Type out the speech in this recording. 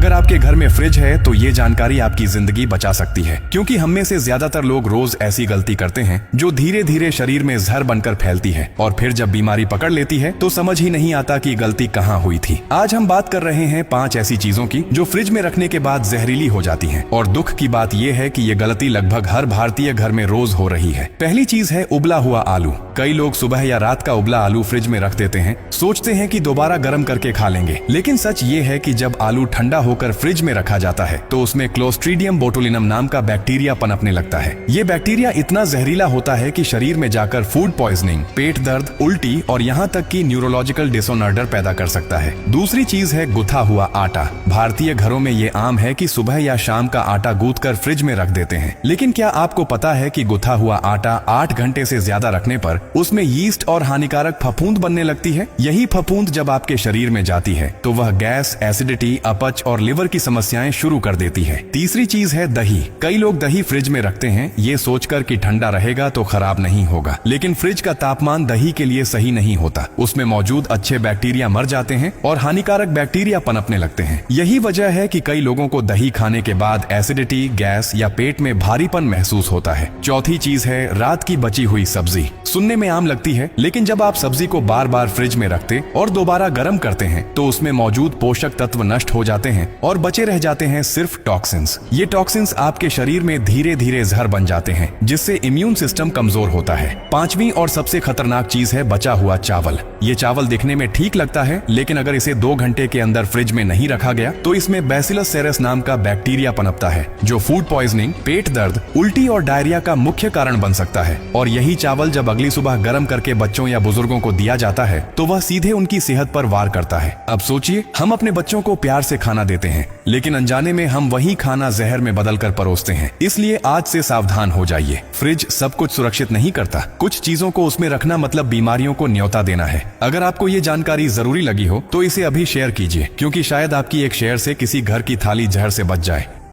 अगर आपके घर में फ्रिज है तो ये जानकारी आपकी जिंदगी बचा सकती है, क्योंकि हम में से ज्यादातर लोग रोज ऐसी गलती करते हैं जो धीरे धीरे शरीर में जहर बनकर फैलती है और फिर जब बीमारी पकड़ लेती है तो समझ ही नहीं आता कि गलती कहाँ हुई थी। आज हम बात कर रहे हैं 5 ऐसी चीजों की जो फ्रिज में रखने के बाद जहरीली हो जाती हैं। और दुख की बात यह है कि ये गलती लगभग हर भारतीय घर में रोज हो रही है। पहली चीज है उबला हुआ आलू। कई लोग सुबह या रात का उबला आलू फ्रिज में रख देते हैं, सोचते हैं कि दोबारा गर्म करके खा लेंगे। लेकिन सच ये है कि जब आलू ठंडा होकर फ्रिज में रखा जाता है तो उसमें क्लोस्ट्रीडियम बोटुलिनम नाम का बैक्टीरिया पनपने लगता है। ये बैक्टीरिया इतना जहरीला होता है कि शरीर में जाकर फूड पॉइजनिंग, पेट दर्द, उल्टी और यहाँ तक कि न्यूरोलॉजिकल डिसऑर्डर पैदा कर सकता है। दूसरी चीज है गुथा हुआ आटा। भारतीय घरों में ये आम है कि सुबह या शाम का आटा गूंथ कर फ्रिज में रख देते हैं, लेकिन क्या आपको पता है कि गुथा हुआ आटा 8 घंटे से ज्यादा रखने पर उसमें यीस्ट और हानिकारक फफूंद बनने लगती है। यही फफूंद जब आपके शरीर में जाती है तो वह गैस, एसिडिटी, अपच और लिवर की समस्याएं शुरू कर देती है। तीसरी चीज है दही। कई लोग दही फ्रिज में रखते हैं ये सोचकर कि ठंडा रहेगा तो खराब नहीं होगा, लेकिन फ्रिज का तापमान दही के लिए सही नहीं होता। उसमें मौजूद अच्छे बैक्टीरिया मर जाते हैं और हानिकारक बैक्टीरिया पनपने लगते हैं। यही वजह है कि कई लोगों को दही खाने के बाद एसिडिटी, गैस या पेट में भारीपन महसूस होता है। चौथी चीज है रात की बची हुई सब्जी। सुनने में आम लगती है, लेकिन जब आप सब्जी को बार बार फ्रिज में रखते और दोबारा गर्म करते हैं तो उसमें मौजूद पोषक तत्व नष्ट हो जाते हैं और बचे रह जाते हैं सिर्फ टॉक्सिन्स। ये टॉक्सिन्स आपके शरीर में धीरे धीरे जहर बन जाते हैं, जिससे इम्यून सिस्टम कमजोर होता है। पांचवी और सबसे खतरनाक चीज है बचा हुआ चावल। ये चावल दिखने में ठीक लगता है, लेकिन अगर इसे 2 घंटे के अंदर फ्रिज में नहीं रखा गया तो इसमें बैसिलस सेरेस नाम का बैक्टीरिया पनपता है, जो फूड पॉइजनिंग, पेट दर्द, उल्टी और डायरिया का मुख्य कारण बन सकता है। और यही चावल जब अगली सुबह गर्म करके बच्चों या बुजुर्गों को दिया जाता है तो वह सीधे उनकी सेहत पर वार करता है। अब सोचिए, हम अपने बच्चों को प्यार से खाना देते हैं, लेकिन अनजाने में हम वही खाना जहर में बदलकर परोसते हैं। इसलिए आज से सावधान हो जाइए। फ्रिज सब कुछ सुरक्षित नहीं करता। कुछ चीजों को उसमें रखना मतलब बीमारियों को न्योता देना है। अगर आपको ये जानकारी जरूरी लगी हो तो इसे अभी शेयर कीजिए, क्योंकि शायद आपकी एक शेयर से किसी घर की थाली जहर से बच जाए।